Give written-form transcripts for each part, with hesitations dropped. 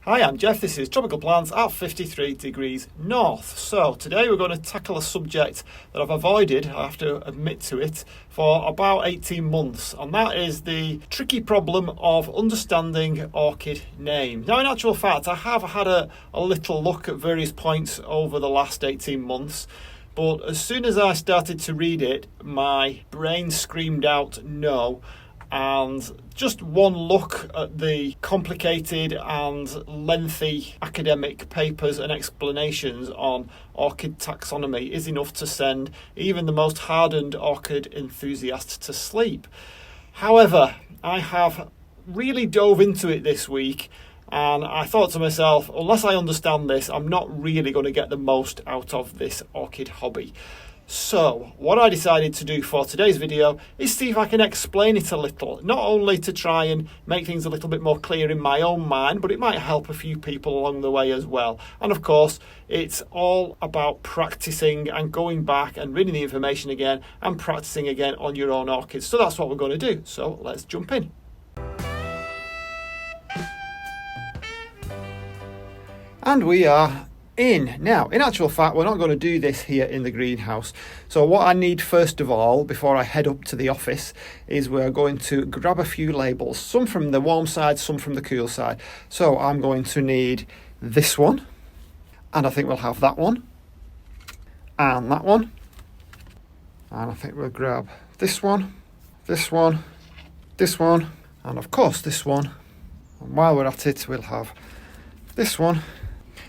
Hi, I'm Jeff. This is Tropical Plants at 53 degrees north. So today we're going to tackle a subject that I've avoided, I have to admit to it, for about 18 months, and that is the tricky problem of understanding orchid names. Now, in actual fact, I have had a little look at various points over the last 18 months, but as soon as I started to read it, my brain screamed out no. And just one look at the complicated and lengthy academic papers and explanations on orchid taxonomy is enough to send even the most hardened orchid enthusiast to sleep. However, I have really dove into it this week, and I thought to myself, unless I understand this, I'm not really going to get the most out of this orchid hobby. So what I decided to do for today's video is see if I can explain it a little, not only to try and make things a little bit more clear in my own mind, but it might help a few people along the way as well. And of course, it's all about practicing and going back and reading the information again and practicing again on your own orchids. So that's what we're going to do. So let's jump in. And we are in. Now, in actual fact, we're not going to do this here in the greenhouse. So what I need first of all, before I head up to the office, is we're going to grab a few labels, some from the warm side, some from the cool side. So I'm going to need this one, and I think we'll have that one, and that one, and I think we'll grab this one, this one, this one, and of course this one. And while we're at it, we'll have this one,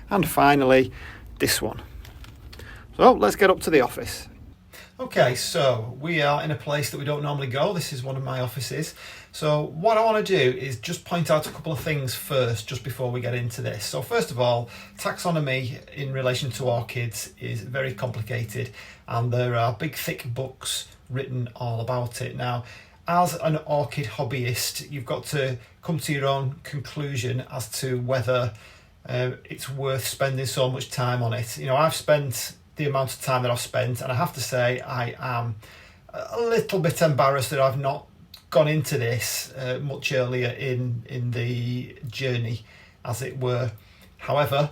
and finally this one. So let's get up to the office. Okay, so we are in a place that we don't normally go. This is one of my offices. So what I want to do is just point out a couple of things first, just before we get into this. So first of all, taxonomy in relation to orchids is very complicated, and there are big thick books written all about it. Now, as an orchid hobbyist, you've got to come to your own conclusion as to whether it's worth spending so much time on it. You know, I've spent the amount of time that I've spent, and I have to say I am a little bit embarrassed that I've not gone into this much earlier in the journey, as it were. However,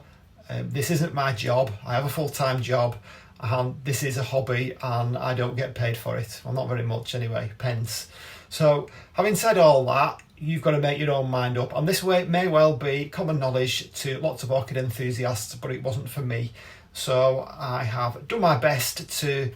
this isn't my job. I have a full-time job, and this is a hobby, and I don't get paid for it. Well, not very much anyway, pence. So having said all that, you've got to make your own mind up, and this way it may well be common knowledge to lots of orchid enthusiasts, but it wasn't for me. So I have done my best to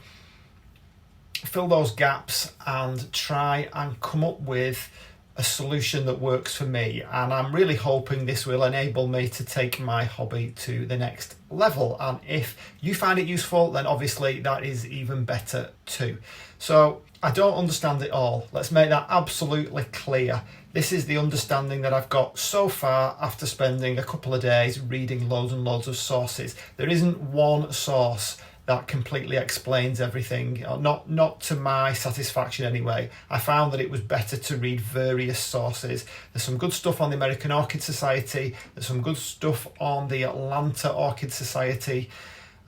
fill those gaps and try and come up with a solution that works for me, and I'm really hoping this will enable me to take my hobby to the next level. And if you find it useful, then obviously that is even better too. So I don't understand it all. Let's make that absolutely clear. This is the understanding that I've got so far after spending a couple of days reading loads and loads of sources. There isn't one source that completely explains everything, not to my satisfaction anyway. I found that it was better to read various sources. There's some good stuff on the American Orchid Society, there's some good stuff on the Atlanta Orchid Society.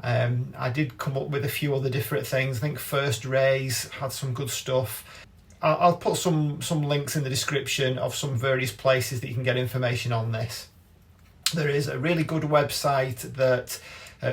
I did come up with a few other different things. I think First Rays had some good stuff. I'll put some links in the description of some various places that you can get information on this. There is a really good website that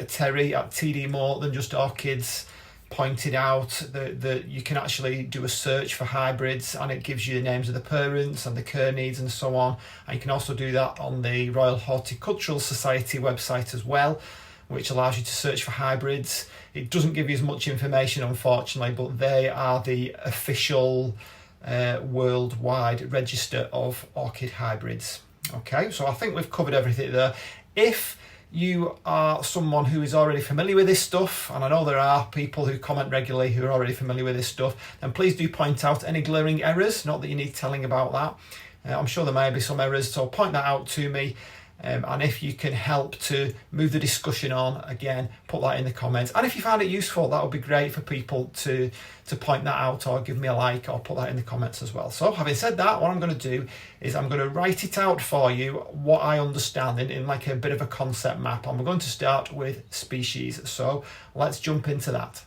Terry at TD More Than Just Orchids pointed out, that you can actually do a search for hybrids, and it gives you the names of the parents and the care needs and so on. And you can also do that on the Royal Horticultural Society website as well, which allows you to search for hybrids. It doesn't give you as much information, unfortunately, but they are the official worldwide register of orchid hybrids. Okay, so I think we've covered everything there. If you are someone who is already familiar with this stuff, and I know there are people who comment regularly who are already familiar with this stuff, then please do point out any glaring errors. Not that you need telling about that. I'm sure there may be some errors, so point that out to me. And if you can help to move the discussion on, again, put that in the comments. And if you found it useful, that would be great for people to point that out, or give me a like, or put that in the comments as well. So having said that, what I'm going to do is I'm going to write it out for you, what I understand in like a bit of a concept map. And we're going to start with species. So let's jump into that.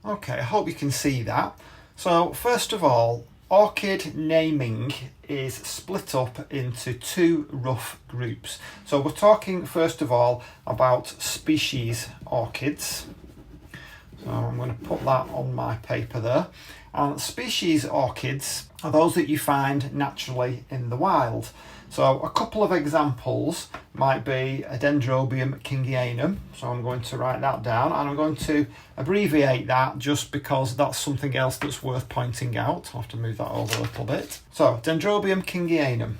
Okay, I hope you can see that. So first of all, orchid naming is split up into two rough groups. So we're talking first of all about species orchids. So I'm going to put that on my paper there. And species orchids are those that you find naturally in the wild. So a couple of examples might be a Dendrobium kingianum. So I'm going to write that down, and I'm going to abbreviate that just because that's something else that's worth pointing out. I'll have to move that over a little bit. So Dendrobium kingianum.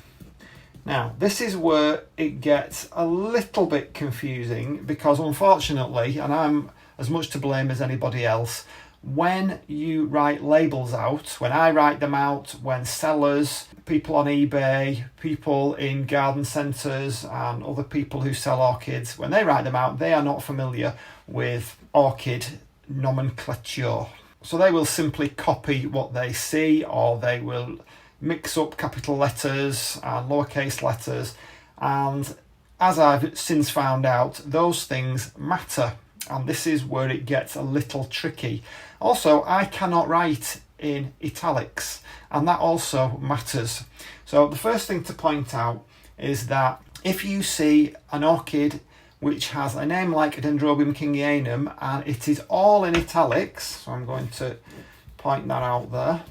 Now, this is where it gets a little bit confusing because unfortunately, and I'm as much to blame as anybody else, when you write labels out, when I write them out, when sellers, people on eBay, people in garden centres and other people who sell orchids, when they write them out, they are not familiar with orchid nomenclature. So they will simply copy what they see, or they will mix up capital letters and lowercase letters. And as I've since found out, those things matter. And this is where it gets a little tricky. Also, I cannot write in italics, and that also matters. So the first thing to point out is that if you see an orchid which has a name like Dendrobium kingianum and it is all in italics, so I'm going to point that out there,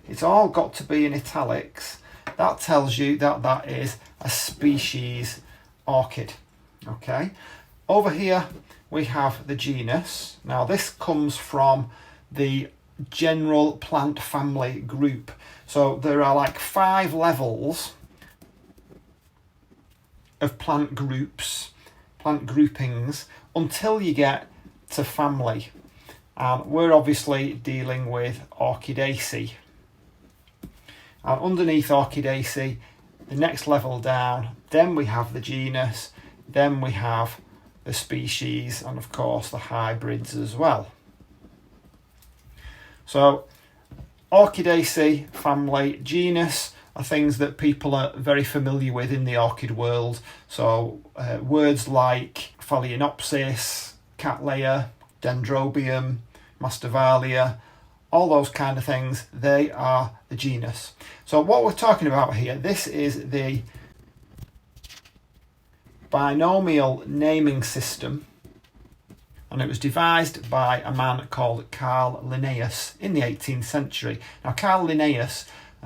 it's all got to be in italics, that tells you that that is a species orchid. Okay, over here we have the genus. Now this comes from the general plant family group. So there are like 5 levels of plant groups, plant groupings, until you get to family. And we're obviously dealing with Orchidaceae. And underneath Orchidaceae, the next level down, then we have the genus, then we have the species, and of course the hybrids as well. So Orchidaceae, family, genus are things that people are very familiar with in the orchid world. So words like Phalaenopsis, Cattleya, Dendrobium, Masdevallia, all those kind of things, they are the genus. So what we're talking about here, this is the binomial naming system, and it was devised by a man called Carl Linnaeus in the 18th century. Now Carl Linnaeus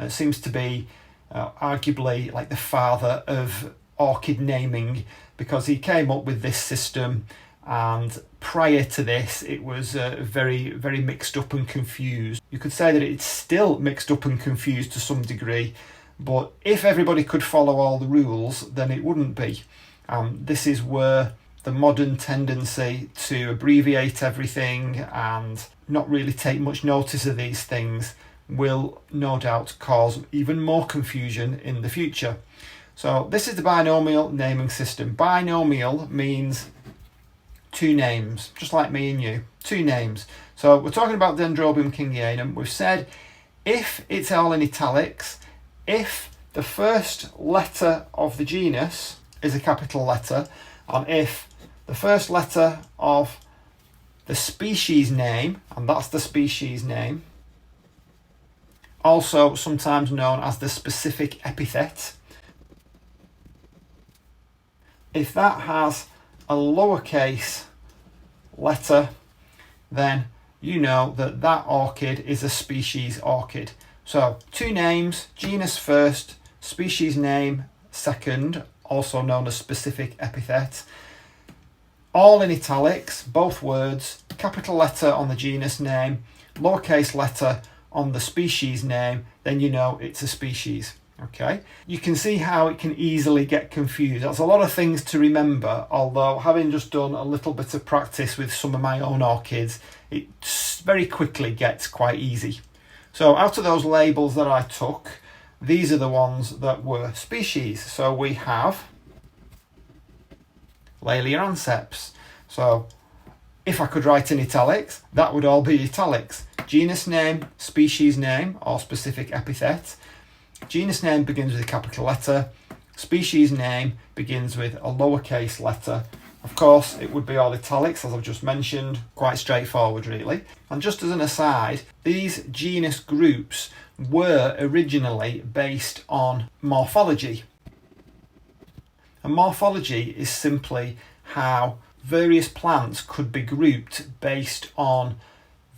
seems to be arguably like the father of orchid naming, because he came up with this system, and prior to this it was very, very mixed up and confused. You could say that it's still mixed up and confused to some degree, but if everybody could follow all the rules, then it wouldn't be. This is where the modern tendency to abbreviate everything and not really take much notice of these things will no doubt cause even more confusion in the future. So this is the binomial naming system. Binomial means 2 names, just like me and you, 2 names. So we're talking about Dendrobium kingianum. We've said if it's all in italics, if the first letter of the genus is a capital letter, and if the first letter of the species name, and that's the species name, also sometimes known as the specific epithet, if that has a lowercase letter, then you know that that orchid is a species orchid. So 2 names, genus first, species name second, also known as specific epithet, all in italics, both words, capital letter on the genus name, lowercase letter on the species name, then you know it's a species. Okay, you can see how it can easily get confused. That's a lot of things to remember, although having just done a little bit of practice with some of my own orchids, it very quickly gets quite easy. So out of those labels that I took, these are the ones that were species. So we have Laelia anceps. So if I could write in italics, that would all be italics. Genus name, species name, or specific epithet. Genus name begins with a capital letter. Species name begins with a lowercase letter. Of course, it would be all italics, as I've just mentioned. Quite straightforward, really. And just as an aside, these genus groups were originally based on morphology. And morphology is simply how various plants could be grouped based on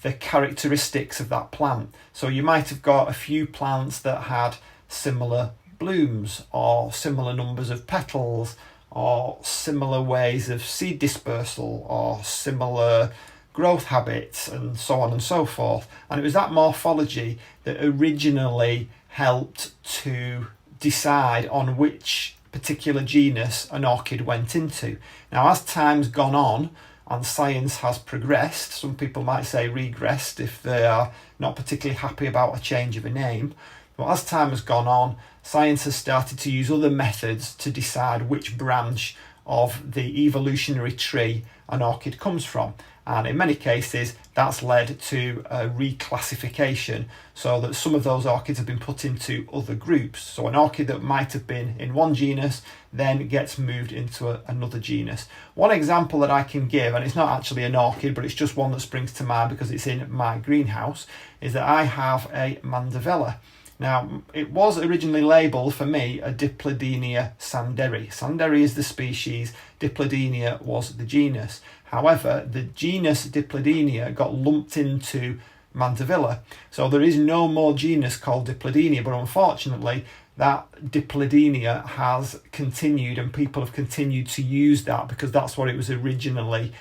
the characteristics of that plant. So you might have got a few plants that had similar blooms or similar numbers of petals or similar ways of seed dispersal or similar growth habits and so on and so forth. And it was that morphology that originally helped to decide on which particular genus an orchid went into. Now, as time's gone on and science has progressed, some people might say regressed if they are not particularly happy about a change of a name, but as time has gone on, science has started to use other methods to decide which branch of the evolutionary tree an orchid comes from. And in many cases, that's led to a reclassification, so that some of those orchids have been put into other groups. So an orchid that might have been in one genus then gets moved into another genus. One example that I can give, and it's not actually an orchid, but it's just one that springs to mind because it's in my greenhouse, is that I have a Mandevilla. Now, it was originally labelled for me a Diplodenia sanderi. Sanderi is the species, Diplodenia was the genus. However, the genus Diplodenia got lumped into Mandevilla. So there is no more genus called Diplodenia, but unfortunately, that Diplodenia has continued and people have continued to use that because that's what it was originally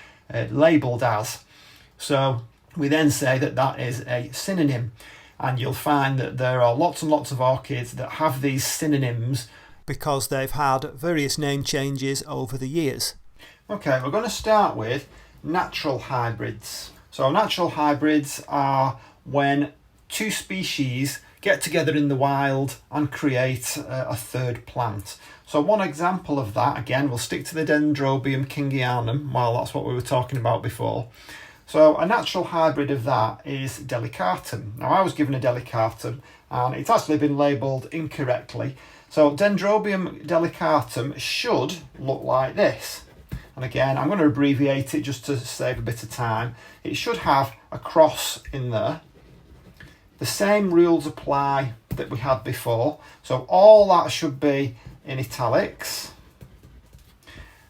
labelled as. So we then say that that is a synonym. And you'll find that there are lots and lots of orchids that have these synonyms because they've had various name changes over the years. Okay, we're going to start with natural hybrids. So natural hybrids are when two species get together in the wild and create a third plant. So one example of that, again, we'll stick to the Dendrobium kingianum, well, that's what we were talking about before. So a natural hybrid of that is Delicatum. Now, I was given a Delicatum and it's actually been labelled incorrectly. So Dendrobium delicatum should look like this. And again, I'm going to abbreviate it just to save a bit of time. It should have a cross in there. The same rules apply that we had before. So all that should be in italics.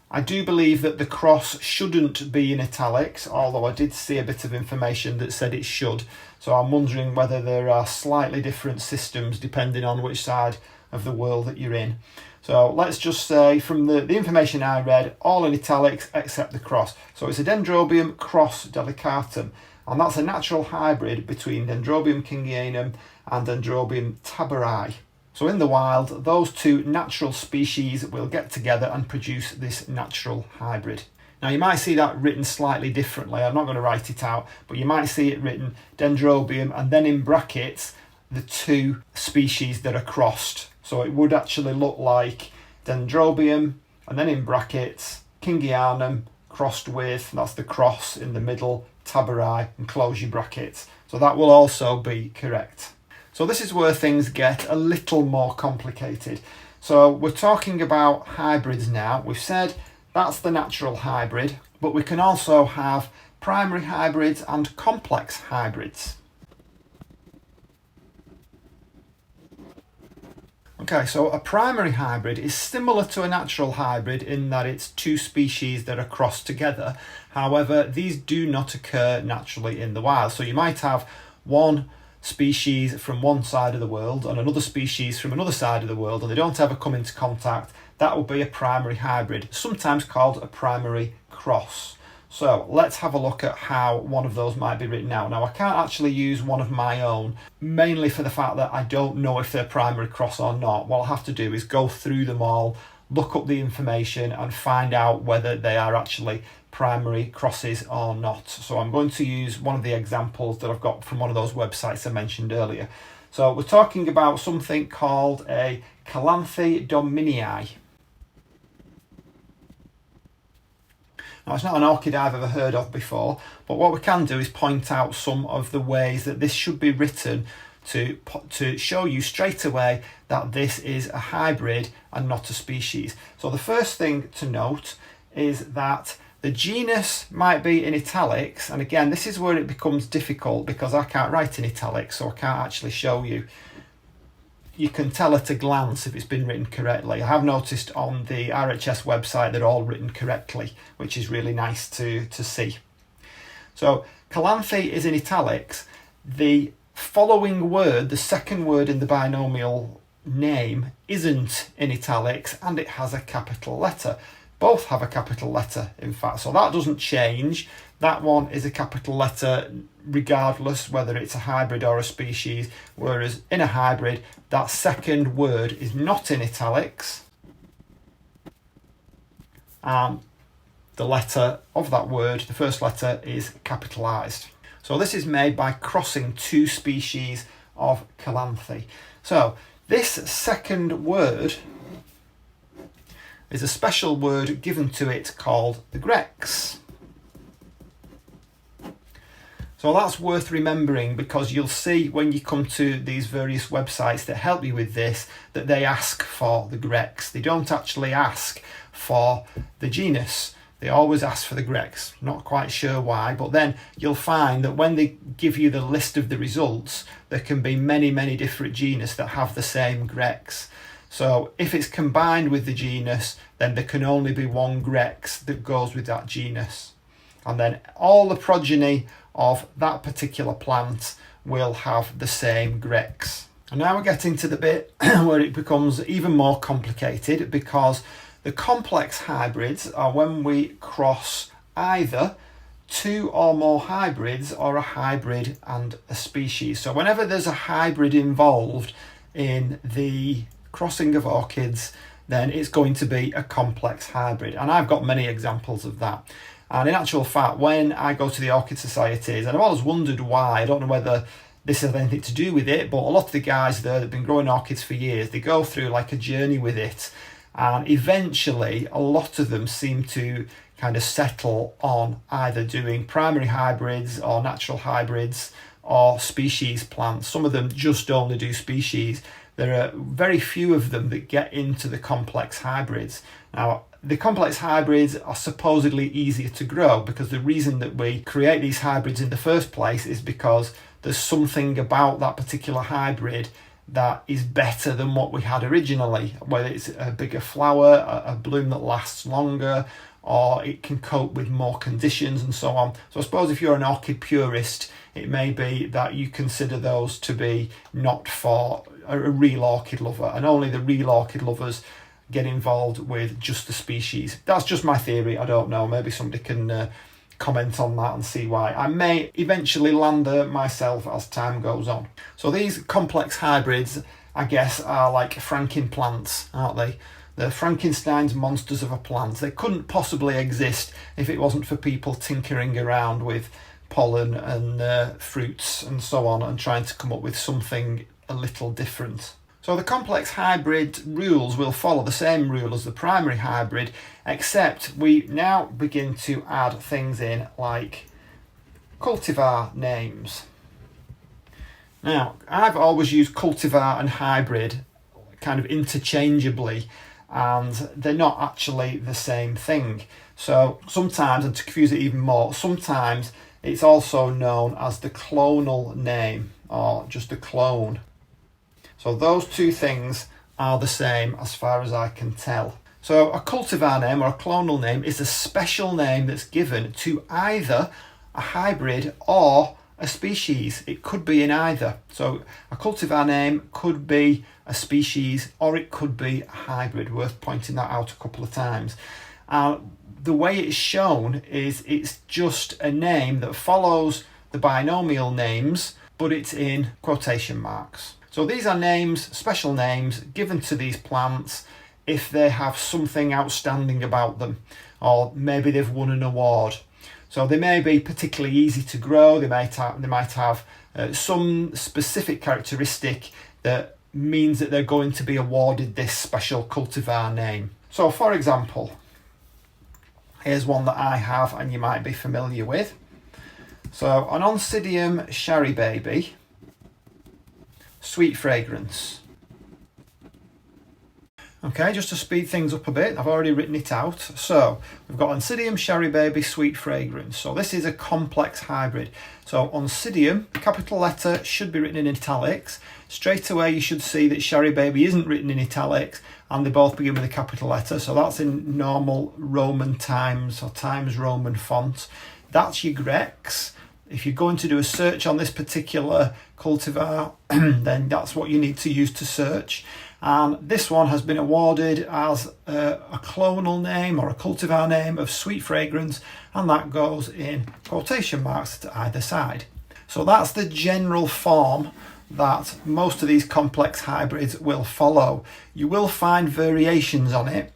I do believe that the cross shouldn't be in italics, although I did see a bit of information that said it should. So I'm wondering whether there are slightly different systems depending on which side of the world that you're in. So let's just say from the information I read, all in italics except the cross. So it's a Dendrobium cross delicatum, and that's a natural hybrid between Dendrobium kingianum and Dendrobium tabori. So in the wild, those two natural species will get together and produce this natural hybrid. Now you might see that written slightly differently. I'm not going to write it out, but you might see it written Dendrobium and then in brackets the two species that are crossed. So it would actually look like Dendrobium and then in brackets kingianum crossed with, that's the cross in the middle, tabori, and close your brackets. So that will also be correct. So this is where things get a little more complicated. So we're talking about hybrids now. We've said that's the natural hybrid, but we can also have primary hybrids and complex hybrids. Okay, so a primary hybrid is similar to a natural hybrid in that it's two species that are crossed together. However, these do not occur naturally in the wild. So you might have one species from one side of the world and another species from another side of the world, and they don't ever come into contact. That will be a primary hybrid, sometimes called a primary cross. So let's have a look at how one of those might be written out. Now I can't actually use one of my own, mainly for the fact that I don't know if they're primary cross or not. What I'll have to do is go through them all, look up the information and find out whether they are actually primary crosses or not. So I'm going to use one of the examples that I've got from one of those websites I mentioned earlier. So we're talking about something called a Calanthe dominii. Now it's not an orchid I've ever heard of before, but what we can do is point out some of the ways that this should be written to show you straight away that this is a hybrid and not a species. So the first thing to note is that The genus might be in italics, and again, this is where it becomes difficult because I can't write in italics, so I can't actually show you. You can tell at a glance if it's been written correctly. I have noticed on the RHS website they're all written correctly, which is really nice to see. So Calanthe is in italics. The following word, the second word in the binomial name, isn't in italics, and it has a capital letter. Both have a capital letter, in fact, so that doesn't change. That one is a capital letter regardless whether it's a hybrid or a species, whereas in a hybrid, that second word is not in italics, and the letter of that word, the first letter, is capitalised. So this is made by crossing two species of Calanthe. So this second word is a special word given to it called the grex. So that's worth remembering, because you'll see when you come to these various websites that help you with this that they ask for the grex. They don't actually ask for the genus. They always ask for the grex. Not quite sure why, but then you'll find that when they give you the list of the results, there can be many, many different genus that have the same grex. So if it's combined with the genus, then there can only be one grex that goes with that genus. And then all the progeny of that particular plant will have the same grex. And now we're getting to the bit where it becomes even more complicated, because the complex hybrids are when we cross either two or more hybrids or a hybrid and a species. So whenever there's a hybrid involved in the crossing of orchids, then it's going to be a complex hybrid. And I've got many examples of that. And in actual fact, when I go to the orchid societies, and I've always wondered why, I don't know whether this has anything to do with it, but a lot of the guys there that have been growing orchids for years, they go through like a journey with it. And eventually, a lot of them seem to kind of settle on either doing primary hybrids or natural hybrids or species plants. Some of them just only do species. There are very few of them that get into the complex hybrids. Now, the complex hybrids are supposedly easier to grow, because the reason that we create these hybrids in the first place is because there's something about that particular hybrid that is better than what we had originally, whether it's a bigger flower, a bloom that lasts longer, or it can cope with more conditions and so on. So I suppose if you're an orchid purist, it may be that you consider those to be not for a real orchid lover, and only the real orchid lovers get involved with just the species. That's just my theory, I don't know, maybe somebody can comment on that and see why. I may eventually land there myself as time goes on. So these complex hybrids, I guess, are like Franken plants, aren't they? They're Frankenstein's monsters of a plant. They couldn't possibly exist if it wasn't for people tinkering around with pollen and fruits and so on, and trying to come up with something a little different. So the complex hybrid rules will follow the same rule as the primary hybrid, except we now begin to add things in like cultivar names. Now, I've always used cultivar and hybrid kind of interchangeably, and they're not actually the same thing. So sometimes, and to confuse it even more, sometimes it's also known as the clonal name, or just a clone. So those two things are the same as far as I can tell. So a cultivar name or a clonal name is a special name that's given to either a hybrid or a species. It could be in either. So a cultivar name could be a species or it could be a hybrid. Worth pointing that out a couple of times. The way it's shown is it's just a name that follows the binomial names, but it's in quotation marks. So these are names, special names, given to these plants if they have something outstanding about them, or maybe they've won an award. So they may be particularly easy to grow, they might have some specific characteristic that means that they're going to be awarded this special cultivar name. So for example, here's one that I have and you might be familiar with. So an Oncidium Sherry Baby, sweet fragrance. Okay, just to speed things up a bit, I've already written it out. So we've got Oncidium Sherry Baby Sweet Fragrance. So this is a complex hybrid. So Oncidium, capital letter, should be written in italics. Straight away you should see that Sherry Baby isn't written in italics, and they both begin with a capital letter. So that's in normal Roman Times or Times Roman font. That's your Grex. If you're going to do a search on this particular cultivar, then that's what you need to use to search. And this one has been awarded as a clonal name or a cultivar name of sweet fragrance, and that goes in quotation marks to either side. So that's the general form that most of these complex hybrids will follow. You will find variations on it.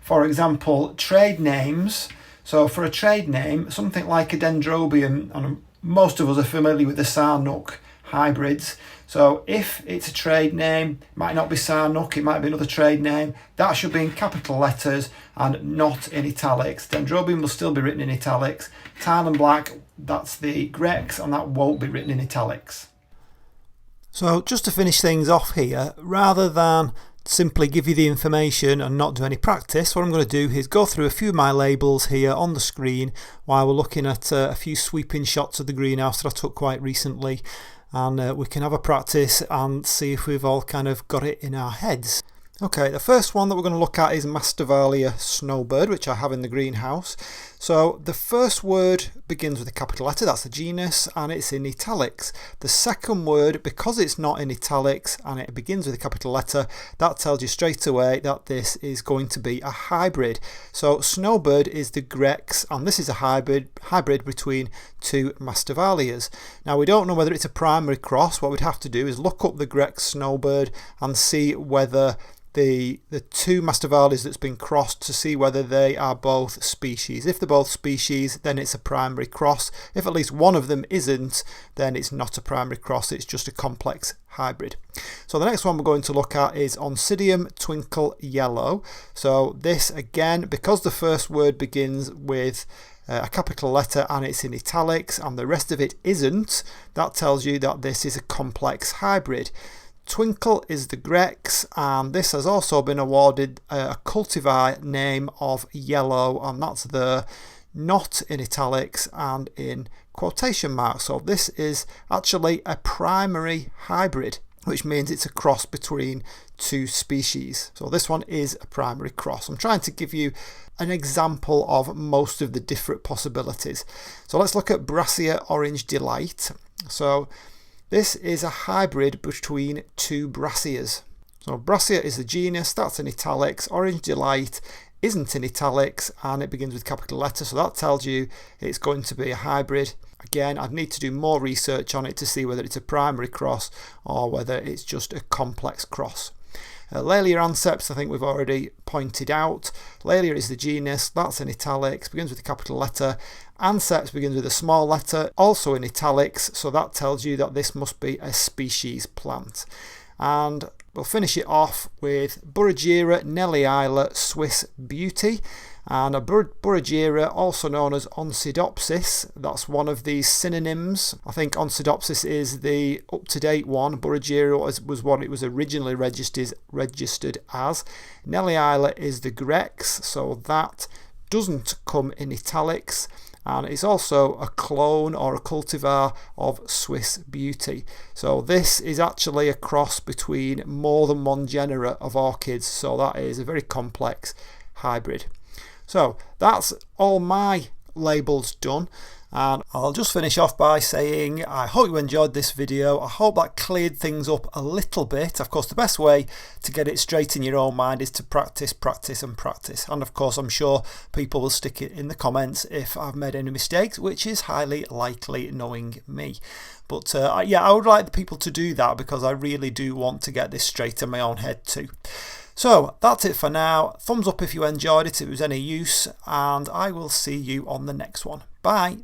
For example, trade names. So for a trade name, something like a Dendrobium, and most of us are familiar with the Sarnook hybrids. So if it's a trade name, it might not be Sarnook, it might be another trade name. That should be in capital letters and not in italics. Dendrobium will still be written in italics. Tan and Black, that's the Grex, and that won't be written in italics. So just to finish things off here, rather than simply give you the information and not do any practice, what I'm going to do is go through a few of my labels here on the screen while we're looking at a few sweeping shots of the greenhouse that I took quite recently, and we can have a practice and see if we've all kind of got it in our heads. Okay, the first one that we're going to look at is Masdevallia Snowbird, which I have in the greenhouse. So the first word begins with a capital letter, that's the genus, and it's in italics. The second word, because it's not in italics and it begins with a capital letter, that tells you straight away that this is going to be a hybrid. So Snowbird is the Grex, and this is a hybrid between two Masdevallias. Now we don't know whether it's a primary cross. What we'd have to do is look up the Grex Snowbird and see whether the two Masdevallias that's been crossed, to see whether they are both species. If they're both species, then it's a primary cross. If at least one of them isn't, then it's not a primary cross, it's just a complex hybrid. So the next one we're going to look at is Oncidium Twinkle Yellow. So this, again, because the first word begins with a capital letter and it's in italics and the rest of it isn't, that tells you that this is a complex hybrid. Twinkle is the Grex, and this has also been awarded a cultivar name of yellow, and that's the not in italics and in quotation marks. So this is actually a primary hybrid, which means it's a cross between two species. So this one is a primary cross. I'm trying to give you an example of most of the different possibilities. So let's look at Brassia Orange Delight. So this is a hybrid between two Brassias. So Brassia is the genus, that's in italics. Orange Delight isn't in italics and it begins with capital letters, so that tells you it's going to be a hybrid. Again, I'd need to do more research on it to see whether it's a primary cross or whether it's just a complex cross. Laelia anceps, I think we've already pointed out. Laelia is the genus, that's in italics, begins with a capital letter. Anceps begins with a small letter, also in italics, so that tells you that this must be a species plant. And we'll finish it off with Bourogyra Nellie-Isla Swiss Beauty. And a Bourogyra, also known as Oncidopsis, that's one of these synonyms. I think Oncidopsis is the up-to-date one. Bourogyra was what it was originally registered as. Nellie-Isla is the Grex, so that doesn't come in italics. And it's also a clone or a cultivar of Swiss Beauty. So this is actually a cross between more than one genera of orchids, so that is a very complex hybrid. So that's all my labels done, and I'll just finish off by saying I hope you enjoyed this video. I hope that cleared things up a little bit. Of course, the best way to get it straight in your own mind is to practice, practice and practice. And of course, I'm sure people will stick it in the comments if I've made any mistakes, which is highly likely knowing me. But yeah, I would like the people to do that because I really do want to get this straight in my own head too. So that's it for now. Thumbs up if you enjoyed it, if it was any use, and I will see you on the next one. Bye.